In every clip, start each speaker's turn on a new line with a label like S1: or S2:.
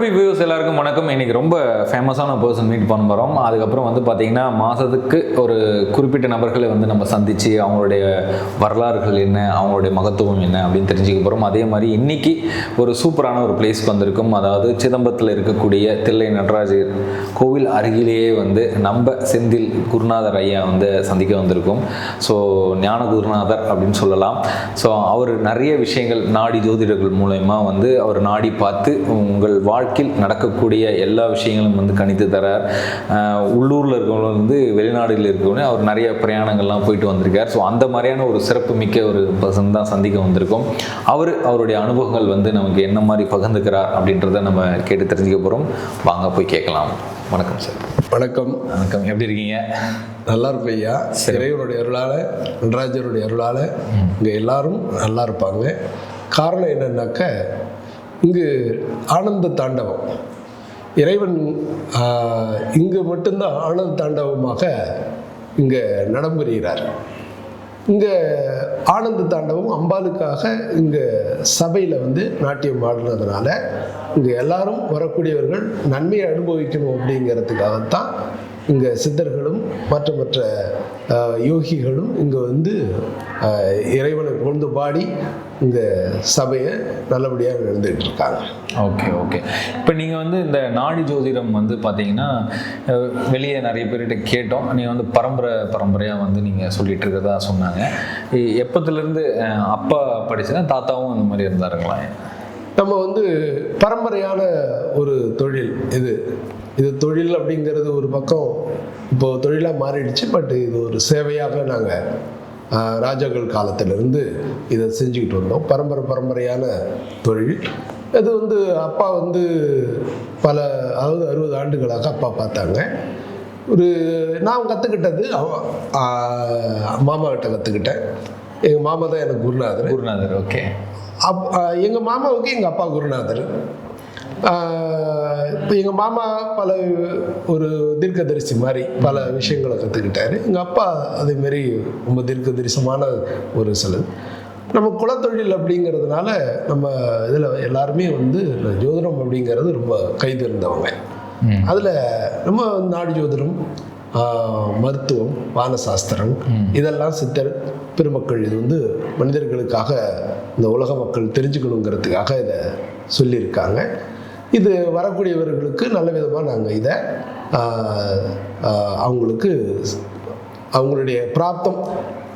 S1: Views எல்லாருக்கும் வணக்கம். இன்னைக்கு ரொம்ப ஃபேமஸான பர்சன் மீட் பண்ண போகிறோம். அதுக்கப்புறம் வந்து பார்த்தீங்கன்னா மாதத்துக்கு ஒரு குறிப்பிட்ட நபர்களை வந்து நம்ம சந்தித்து அவங்களுடைய வரலாறுகள் என்ன, அவங்களுடைய மகத்துவம் என்ன அப்படின்னு தெரிஞ்சுக்க போகிறோம். அதே மாதிரி இன்னைக்கு ஒரு சூப்பரான ஒரு பிளேஸ்க்கு வந்திருக்கும். அதாவது சிதம்பரத்தில் இருக்கக்கூடிய தில்லை நடராஜர் கோவில் அருகிலேயே வந்து நம்ம செந்தில் குருநாதர் ஐயா வந்து சந்திக்க வந்திருக்கும். ஸோ ஞான குருநாதர் அப்படின்னு சொல்லலாம். ஸோ அவர் நிறைய விஷயங்கள் நாடி ஜோதிடர்கள் மூலயமா வந்து அவர் நாடி பார்த்து உங்கள் வாழ்க்கையில் நடக்கக்கூடிய எல்லா விஷயங்களும் வந்து கணித்து தரார். உள்ளூரில் இருக்கவங்க வந்து வெளிநாடுகளில் இருக்கவங்க அவர் நிறைய பிரயாணங்கள்லாம் போயிட்டு வந்திருக்கார். ஸோ அந்த மாதிரியான ஒரு சிறப்பு மிக்க ஒரு பர்சன் தான் சந்திக்க வந்திருக்கோம். அவருடைய அனுபவங்கள் வந்து நமக்கு என்ன மாதிரி பகிர்ந்துக்கிறார் அப்படின்றத நம்ம கேட்டு தெரிஞ்சுக்க போகிறோம். வாங்க போய் கேட்கலாம். வணக்கம் சார்.
S2: வணக்கம்.
S1: வணக்கம். எப்படி இருக்கீங்க?
S2: நல்லா இருப்பேன் ஐயா. இறைவனுடைய அருளால், நடராஜருடைய அருளால் இங்கே எல்லாரும் நல்லா இருப்பாங்க. காரணம் என்னன்னாக்க, இங்கு ஆனந்த தாண்டவம், இறைவன் இங்கு மட்டும்தான் ஆனந்த தாண்டவமாக இங்கே நடம்புகிறார். இங்கே ஆனந்த தாண்டவம் அம்பாளுக்காக இங்கே சபையில் வந்து நாட்டியம் ஆடுனதுனால இங்கே எல்லாரும் வரக்கூடியவர்கள் நன்மையை அனுபவிக்கணும் அப்படிங்கிறதுக்காகத்தான் இங்கே சித்தர்களும் மற்ற யோகிகளும் இங்கே வந்து இறைவனை புகழ்ந்து பாடி இங்கே சபையை நல்லபடியாக நடந்துகிட்டு இருக்காங்க.
S1: ஓகே. இப்போ நீங்கள் வந்து இந்த நாடி ஜோதிடம் வந்து பார்த்தீங்கன்னா வெளியே நிறைய பேர்கிட்ட கேட்டோம். நீங்கள் வந்து பரம்பரையாக வந்து நீங்கள் சொல்லிட்டு இருக்கிறதா சொன்னாங்க. எப்போத்துலேருந்து அப்பா படிச்சுன்னா தாத்தாவும் அந்த மாதிரி இருந்தாருங்களா?
S2: நம்ம வந்து பரம்பரையான ஒரு தொழில் இது தொழில் அப்படிங்கிறது ஒரு பக்கம் இப்போது தொழிலாக மாறிடுச்சு. பட் இது ஒரு சேவையாக நாங்கள் ராஜாக்கள் காலத்திலிருந்து இதை செஞ்சுக்கிட்டு வந்தோம். பரம்பரையான தொழில் இது வந்து அப்பா வந்து அதாவது 60 ஆண்டுகளாக அப்பா பார்த்தாங்க. நான் கற்றுக்கிட்டது மாமா கிட்ட கற்றுக்கிட்டேன். எங்கள் மாமா தான் எனக்கு குருநாதர்.
S1: ஓகே.
S2: எங்கள் மாமாவுக்கு எங்கள் அப்பா குருநாதர். இப்போ எங்கள் மாமா ஒரு தீர்க்கதரிசி மாதிரி பல விஷயங்களை கற்றுக்கிட்டாரு. எங்கள் அப்பா அதேமாரி ரொம்ப தீர்க்கதரிசமான ஒரு சிலது. நம்ம குலத்தொழில் அப்படிங்கிறதுனால நம்ம இதில் எல்லாருமே வந்து ஜோதிடம் அப்படிங்கிறது ரொம்ப கைதேர்ந்தவங்க. அதில் நம்ம நாடி ஜோதிடம், மருத்துவம், வானசாஸ்திரம் இதெல்லாம் சித்தர் பெருமக்கள் இது வந்து மனிதர்களுக்காக இந்த உலக மக்கள் தெரிஞ்சுக்கணுங்கிறதுக்காக இதை சொல்லியிருக்காங்க. இது வரக்கூடியவர்களுக்கு நல்ல விதமாக நாங்கள் இதை அவங்களுடைய பிராப்தம்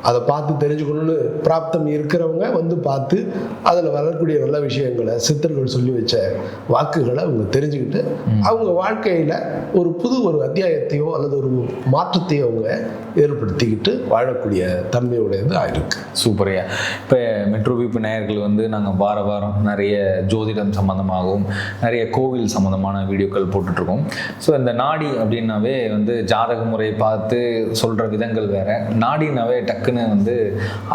S2: அதை பார்த்து தெரிஞ்சுக்கணும்னு பிராப்தம் இருக்கிறவங்க வந்து பார்த்து அதில் வரக்கூடிய நல்ல விஷயங்களை சித்தர்கள் சொல்லி வச்ச வாக்குகளை அவங்க தெரிஞ்சுக்கிட்டு அவங்க வாழ்க்கையில் ஒரு அத்தியாயத்தையோ அல்லது ஒரு மாற்றத்தையோ அவங்க ஏற்படுத்திக்கிட்டு வாழக்கூடிய தன்மையுடையது ஆயிருக்கு.
S1: சூப்பரையா. இப்போ மெட்ரோவிப் நேயர்கள் வந்து நாங்கள் வாரம் நிறைய ஜோதிடம் சம்மந்தமாகவும் நிறைய கோவில் சம்மந்தமான வீடியோக்கள் போட்டுட்ருக்கோம். ஸோ இந்த நாடி அப்படின்னாவே வந்து ஜாதக முறையை பார்த்து சொல்கிற விதங்கள் வேறு. நாடினாவே டக்குன்னு வந்து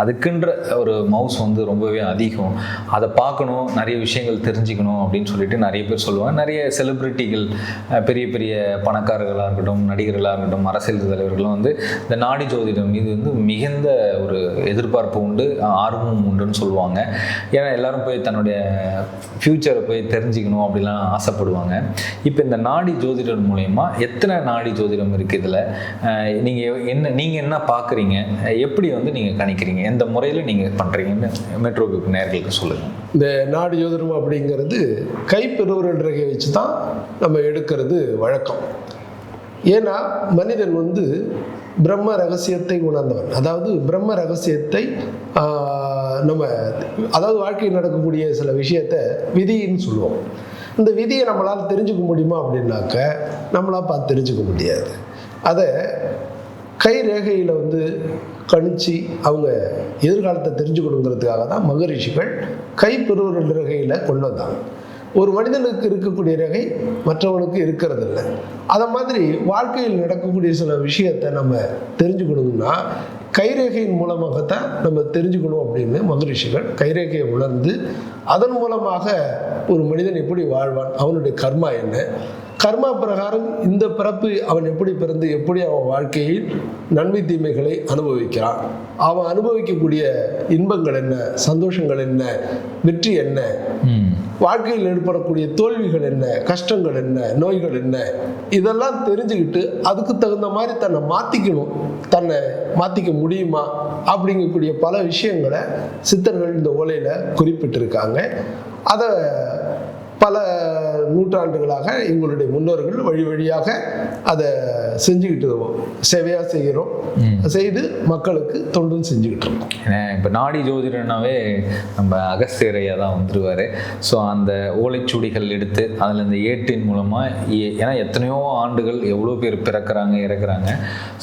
S1: அதுக்குன்ற ஒரு மவுஸ் வந்து ரொம்பவே அதிகம். அதை பார்க்கணும், நிறைய விஷயங்கள் தெரிஞ்சுக்கணும் அப்படின்னு சொல்லிட்டு நிறைய பேர் சொல்லுவாங்க. நிறைய செலிப்ரிட்டிகள், பெரிய பெரிய பணக்காரர்களாக இருக்கட்டும், நடிகர்களாக இருக்கட்டும், அரசியல் தலைவர்களும் வந்து இந்த நாடி ஜோதிடம் மீது வந்து மிகுந்த ஒரு எதிர்பார்ப்பு உண்டு, ஆர்வமும் உண்டுன்னு சொல்லுவாங்க. ஏன்னா எல்லாரும் போய் தன்னுடைய ஃப்யூச்சரை போய் தெரிஞ்சுக்கணும் அப்படிலாம் ஆசைப்படுவாங்க. இப்போ இந்த நாடி ஜோதிடம் மூலயமா எத்தனை நாடி ஜோதிடம் இருக்குது? இதில் நீங்கள் என்ன பார்க்குறீங்க, எப்படி வந்து நீங்கள் கணிக்கிறீங்க, எந்த முறையில் நீங்கள் பண்ணுறீங்கன்னு மெட்ரோவிப் நேயர்களுக்கு சொல்லுங்கள்.
S2: இந்த நாடி ஜோதிடம் அப்படிங்கிறது கைப்பெருவிரல் ரேகை வச்சு தான் நம்ம எடுக்கிறது வழக்கம். ஏன்னா மனிதன் வந்து பிரம்ம ரகசியத்தை உணர்ந்தவன். அதாவது பிரம்ம ரகசியத்தை அதாவது வாழ்க்கையில் நடக்கக்கூடிய சில விஷயத்தை விதின்னு சொல்லுவோம். இந்த விதியை நம்மளால் தெரிஞ்சுக்க முடியுமா அப்படின்னாக்க நம்மளால் பார்த்து தெரிஞ்சுக்க முடியாது. அதை கை ரேகையில் வந்து கணிச்சு அவங்க எதிர்காலத்தை தெரிஞ்சுக்கணுங்கிறதுக்காக தான் மகரிஷிகள் கைப்பெருவிரல் ரேகையில் கொண்டு வந்தாங்க. ஒரு மனிதனுக்கு இருக்கக்கூடிய ரேகை மற்றவனுக்கு இருக்கிறது இல்லை. அதை மாதிரி வாழ்க்கையில் நடக்கக்கூடிய சில விஷயத்தை நம்ம தெரிஞ்சுக்கணும்னா கைரேகையின் மூலமாகத்தான் நம்ம தெரிஞ்சுக்கணும் அப்படின்னு மகரிஷிகள் கைரேகையை உணர்ந்து அதன் மூலமாக ஒரு மனிதன் எப்படி வாழ்வான், அவனுடைய கர்மா என்ன, கர்மா பிரகாரம் இந்த பிறப்பு அவன் எப்படி பிறந்து எப்படி அவன் வாழ்க்கையில் நன்மை தீமைகளை அனுபவிக்கிறான், அவன் அனுபவிக்கக்கூடிய இன்பங்கள் என்ன, சந்தோஷங்கள் என்ன, வெற்றி என்ன, வாழ்க்கையில் ஏற்படக்கூடிய தோல்விகள் என்ன, கஷ்டங்கள் என்ன, நோய்கள் என்ன, இதெல்லாம் தெரிஞ்சுக்கிட்டு அதுக்கு தகுந்த மாதிரி தன்னை மாற்றிக்கணும், தன்னை மாற்றிக்க முடியுமா அப்படிங்கக்கூடிய பல விஷயங்களை சித்தர்கள் இந்த ஓலையில் குறிப்பிட்டிருக்காங்க. அதை பல நூற்றாண்டுகளாக எங்களுடைய முன்னோர்கள் வழி வழியாக அதை செஞ்சுக்கிட்டு சேவையாக செய்கிறோம், செய்து மக்களுக்கு தொண்டும் செஞ்சுக்கிட்டு இருக்கோம்.
S1: ஏன்னா இப்போ நாடி ஜோதிடனாவே நம்ம அகஸ்தியரையா தான் வந்துருவார். ஸோ அந்த ஓலைச்சுடிகள் எடுத்து அதில் இந்த ஏட்டின் மூலமாக ஏன்னா எத்தனையோ ஆண்டுகள் எவ்வளோ பேர் பிறக்கிறாங்க இறக்குறாங்க.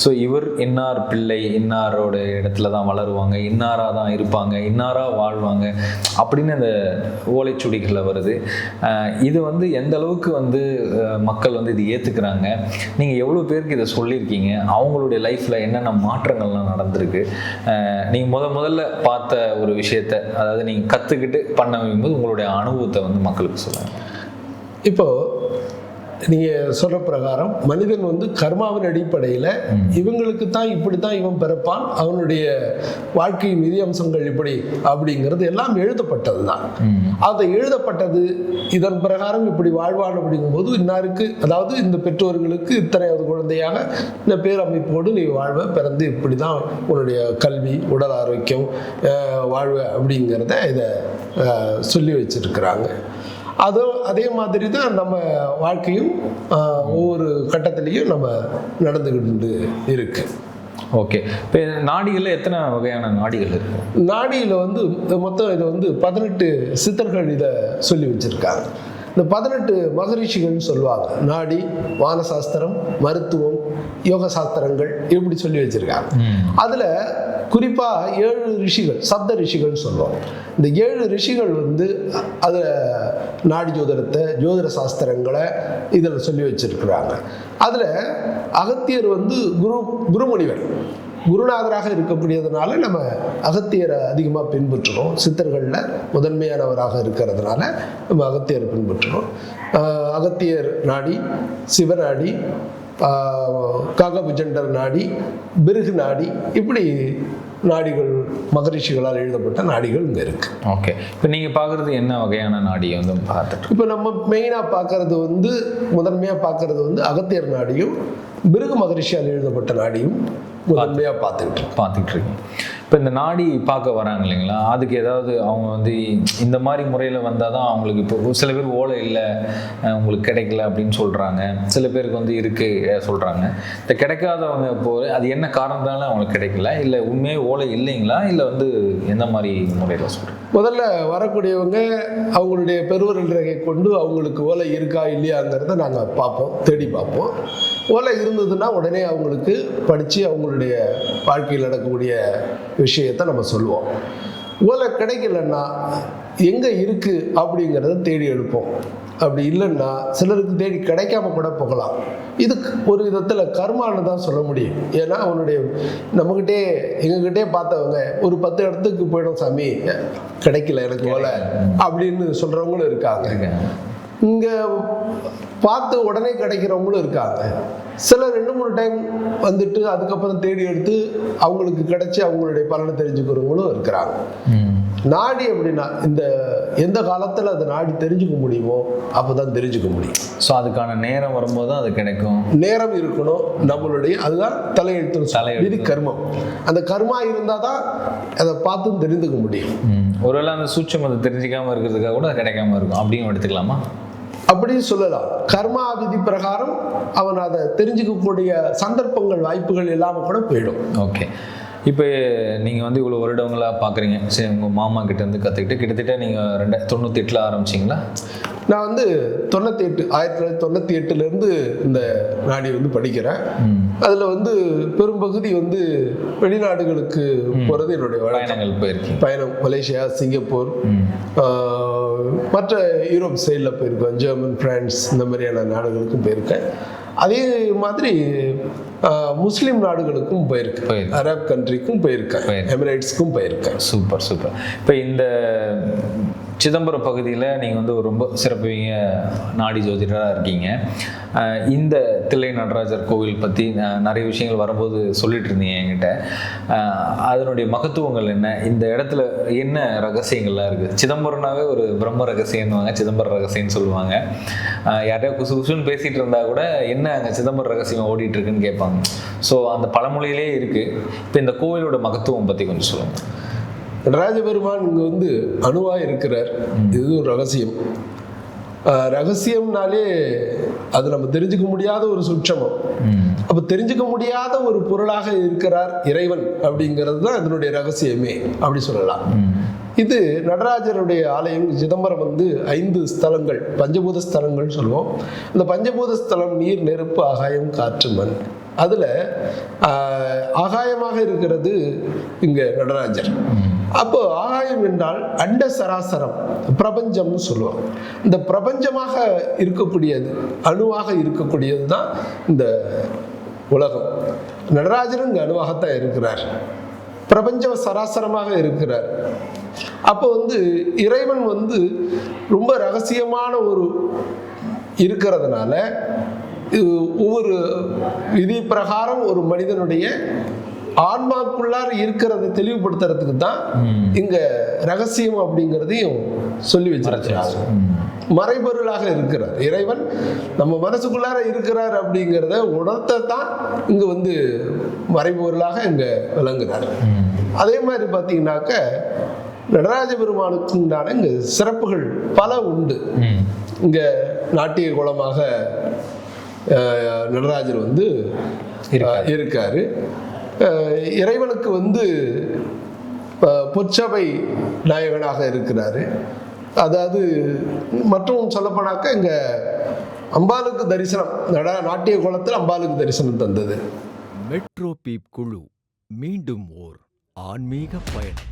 S1: ஸோ இவர் இன்னார் பிள்ளை இன்னாரோட இடத்துல தான் வளருவாங்க, இன்னாராக தான் இருப்பாங்க, இன்னாராக வாழ்வாங்க அப்படின்னு அந்த ஓலைச்சுடிகளில் வருது. இது வந்து எந்த அளவுக்கு வந்து மக்கள் வந்து இது ஏற்றுக்கிறாங்க, நீங்கள் எவ்வளோ பேருக்கு இதை சொல்லியிருக்கீங்க, அவங்களுடைய லைஃப்பில் என்னென்ன மாற்றங்கள்லாம் நடந்திருக்கு, நீங்கள் முதல்ல பார்த்த ஒரு விஷயத்தை, அதாவது நீங்கள் கற்றுக்கிட்டு பண்ண வைக்கும்போது உங்களுடைய அனுபவத்தை வந்து மக்களுக்கு சொல்லுங்கள்.
S2: இப்போது நீங்கள் சொல்கிற பிரகாரம் மனிதன் வந்து கர்மாவின் அடிப்படையில் இவங்களுக்கு தான் இப்படி தான் இவன் பிறப்பான், அவனுடைய வாழ்க்கையின் விதி அம்சங்கள் இப்படி அப்படிங்கிறது எல்லாம் எழுதப்பட்டது தான். அதை எழுதப்பட்டது இதன் பிரகாரம் இப்படி வாழ்வான் அப்படிங்கும்போது இன்னாருக்கு, அதாவது இந்த பெற்றோர்களுக்கு இத்தனையாவது குழந்தையாக இந்த பேரமைப்போடு நீ வாழ்வ, பிறந்து இப்படி தான் உன்னுடைய கல்வி உடல் ஆரோக்கியம் வாழ்வ அப்படிங்கிறத இதை சொல்லி வச்சிருக்கிறாங்க. அதே மாதிரி தான் நம்ம வாழ்க்கையும் ஒவ்வொரு கட்டத்திலையும் நம்ம நடந்துக்கிட்டு இருக்கு.
S1: ஓகே, இப்போ நாடிகளில் எத்தனை வகையான நாடிகள் இருக்கு?
S2: நாடியில் வந்து மொத்தம் இதை வந்து 18 சித்தர்கள் இதை சொல்லி வச்சிருக்காங்க. இந்த 18 மகரிஷிகள்னு சொல்லுவாங்க. நாடி, வானசாஸ்திரம், மருத்துவம், யோக சாஸ்திரங்கள் இப்படி சொல்லி வச்சிருக்காங்க. அதில் குறிப்பாக 7 ரிஷிகள், சப்த ரிஷிகள்னு சொல்லுவாங்க. இந்த 7 ரிஷிகள் வந்து அதில் நாடி ஜோதிடத்தை, ஜோதிட சாஸ்திரங்களை இதில் சொல்லி வச்சிருக்கிறாங்க. அதில் அகத்தியர் வந்து குருமுனிவர் குருநாதராக இருக்கக்கூடியதுனால நம்ம அகத்தியரை அதிகமாக பின்பற்றுறோம். சித்தர்களில் முதன்மையானவராக இருக்கிறதுனால நம்ம அகத்தியரை பின்பற்றுறோம். அகத்தியர் நாடி, சிவநாடி, காகபுஜண்டர் நாடி, பிருகு நாடி, இப்படி நாடிகள் மகரிஷிகளால் எழுதப்பட்ட நாடிகள் இங்கே இருக்கு.
S1: ஓகே, இப்போ நீங்கள் பார்க்குறது என்ன வகையான நாடியை வந்து பார்த்துட்டு?
S2: இப்போ நம்ம மெயினாக பார்க்கறது வந்து, முதன்மையாக பார்க்கறது வந்து அகத்தியர் நாடியும் பிருகு மகரிஷியால் எழுதப்பட்ட நாடியும் முதன்மையாக பார்த்துக்கிட்டு இருக்கீங்க.
S1: இப்போ இந்த நாடி பார்க்க வராங்க இல்லைங்களா, அதுக்கு ஏதாவது அவங்க வந்து இந்த மாதிரி முறையில் வந்தால் தான் அவங்களுக்கு, இப்போ சில பேர் ஓலை இல்லை உங்களுக்கு கிடைக்கல அப்படின்னு சொல்கிறாங்க, சில பேருக்கு வந்து இருக்குது சொல்கிறாங்க. இந்த கிடைக்காதவங்க போது அது என்ன காரணத்தால அவங்களுக்கு கிடைக்கல, இல்லை உண்மையே ஓலை இல்லைங்களா, இல்லை வந்து எந்த மாதிரி முறையில் சொல்கிறேன்?
S2: முதல்ல வரக்கூடியவங்க அவங்களுடைய பெருவரல் ரேகை கொண்டு அவங்களுக்கு ஓலை இருக்கா இல்லையாங்கிறத நாங்கள் பார்ப்போம், தேடி பார்ப்போம். ஓலை இருந்ததுன்னா உடனே அவங்களுக்கு படித்து அவங்களுடைய வாழ்க்கையில் நடக்கக்கூடிய விஷயத்தை நம்ம சொல்லுவோம். ஓலை கிடைக்கலன்னா எங்கே இருக்குது அப்படிங்கிறத தேடி எடுப்போம். அப்படி இல்லைன்னா சிலருக்கு தேடி கிடைக்காம கூட போகலாம். இதுக்கு ஒரு விதத்தில் கர்மான்னு தான் சொல்ல முடியும். ஏன்னா அவனுடைய நம்மகிட்டே எங்ககிட்டே பார்த்தவங்க ஒரு 10 இடத்துக்கு போயிடும், சாமி கிடைக்கல எனக்கு ஓலை அப்படின்னு சொல்கிறவங்களும் இருக்காங்க. இங்கே பார்த்து உடனே கிடைக்கிறவங்களும் இருக்காங்க. சில 2-3 டைம் வந்துட்டு அதுக்கப்புறம் தேடி எடுத்து அவங்களுக்கு கிடைச்சி அவங்களுடைய பலனை தெரிஞ்சுக்கிறவங்களும் இருக்கிறாங்க. நாடி அப்படின்னா இந்த எந்த காலத்தில் அதை நாடி தெரிஞ்சுக்க முடியுமோ அப்போ தான் தெரிஞ்சுக்க முடியும்.
S1: ஸோ அதுக்கான நேரம் வரும்போது தான் அது கிடைக்கும்.
S2: நேரம் இருக்கணும் நம்மளுடைய, அதுதான் தலையெழுத்து, விதி கர்மம். அந்த கர்மா இருந்தால் தான் அதை பார்த்து தெரிந்துக்க முடியும்.
S1: ஒருவேளை அந்த சூட்சமத்தை தெரிஞ்சிக்காமல் இருக்கிறதுக்காக கூட கிடைக்காம இருக்கும் அப்படின்னு எடுத்துக்கலாமா?
S2: அப்படின்னு சொல்லலாம். கர்மா விதி பிரகாரம் அவன் அதை தெரிஞ்சுக்கக்கூடிய சந்தர்ப்பங்கள், வாய்ப்புகள் இல்லாமல் கூட போயிடும்.
S1: ஓகே, இப்போ நீங்கள் வந்து இவ்வளோ வருடங்களாக பார்க்குறீங்க, சரி உங்கள் மாமா கிட்டேருந்து கற்றுக்கிட்டு கிட்டத்தட்ட நீங்கள் 1998 ஆரம்பிச்சிங்களா?
S2: நான் வந்து 1998 இந்த நாடி வந்து படிக்கிறேன். அதில் வந்து பெரும்பகுதி வந்து வெளிநாடுகளுக்கு போகிறது என்னுடைய பயணம். மலேசியா, சிங்கப்பூர், மற்ற யூரோப் சைடில் போயிருக்கேன், ஜெர்மன், பிரான்ஸ், இந்த மாதிரியான நாடுகளுக்கும் போயிருக்கேன். அதே மாதிரி முஸ்லீம் நாடுகளுக்கும் போயிருக்கேன், அரப் கண்ட்ரிக்கும் போயிருக்கேன், எமிரேட்ஸ்க்கும் போயிருக்கேன்.
S1: Super super. இப்போ இந்த சிதம்பரம் பகுதியில் நீங்கள் வந்து ஒரு ரொம்ப சிறப்புவீங்க நாடி ஜோதிடராக இருக்கீங்க. இந்த தில்லை நடராஜர் கோவில் பற்றி நிறைய விஷயங்கள் வரும்போது சொல்லிட்டு இருந்தீங்க என்கிட்ட. அதனுடைய மகத்துவங்கள் என்ன, இந்த இடத்துல என்ன ரகசியங்கள்லாம் இருக்குது? சிதம்பரம்னாவே ஒரு பிரம்ம ரகசியம்னுவாங்க, சிதம்பர ரகசியம்னு சொல்லுவாங்க. யாரையா குசு குசுன்னு பேசிகிட்டு இருந்தால் கூட என்ன அங்கே சிதம்பர ரகசியம் ஓடிட்டு இருக்குன்னு கேட்பாங்க. ஸோ அந்த பழமொழியிலே இருக்குது. இப்போ இந்த கோவிலோட மகத்துவம் பற்றி கொஞ்சம் சொல்லுங்கள்.
S2: நடராஜ பெருமான் இங்கே வந்து அணுவாக இருக்கிறார். இது ஒரு ரகசியம். ரகசியம்னாலே அது நம்ம தெரிஞ்சுக்க முடியாத ஒரு சுட்சமம். அப்போ தெரிஞ்சுக்க முடியாத ஒரு பொருளாக இருக்கிறார் இறைவன் அப்படிங்கிறது தான் இதனுடைய ரகசியமே அப்படி சொல்லலாம். இது நடராஜருடைய ஆலயம் சிதம்பரம் வந்து 5 ஸ்தலங்கள், பஞ்சபூத ஸ்தலங்கள் சொல்லுவோம். இந்த பஞ்சபூத ஸ்தலம் நீர், நெருப்பு, ஆகாயம், காற்று, மண். அதில் ஆகாயமாக இருக்கிறது இங்கே நடராஜர். அப்போ ஆகாயம் என்றால் அண்ட சராசரம், பிரபஞ்சம்னு சொல்லுவோம். இந்த பிரபஞ்சமாக இருக்கக்கூடியது, அணுவாக இருக்கக்கூடியது தான் இந்த உலகம். நடராஜரும் இங்கே அணுவாகத்தான் இருக்கிறார், பிரபஞ்ச சராசரமாக இருக்கிறார். அப்போ வந்து இறைவன் வந்து ரொம்ப ரகசியமான ஒரு இருக்கிறதுனால ஒவ்வொரு விதி பிரகாரம் ஒரு மனிதனுடைய ஆன்மாக்குள்ளார் இருக்கிறத தெளிவுபடுத்துறதுக்கு தான் இங்க ரகசியம் அப்படிங்கிறதையும் சொல்லி வச்சிருக்கிறாங்க. மறைபொருளாக இருக்கிறார் இறைவன், நம்ம மனசுக்குள்ளார இருக்கிறார் அப்படிங்கிறத உணர்த்தான் இங்க வந்து மறைபொருளாக இங்க விளங்குறார். அதே மாதிரி பார்த்தீங்கன்னாக்க நடராஜ பெருமானுக்கு உண்டான இங்க சிறப்புகள் பல உண்டு. இங்க நாட்டிய குலமாக நடராஜர் வந்து இருக்காரு. இறைவனுக்கு வந்து பொற்சபை நாயகனாக இருக்கிறாரு. அதாவது மற்றும் சொல்லப்போனாக்க இங்க அம்பாளுக்கு தரிசனம், நாட்டிய குலத்தில் அம்பாளுக்கு தரிசனம் தந்தது.
S3: மெட்ரோ பீப் குழு மீண்டும் ஓர் ஆன்மீக பயணம்.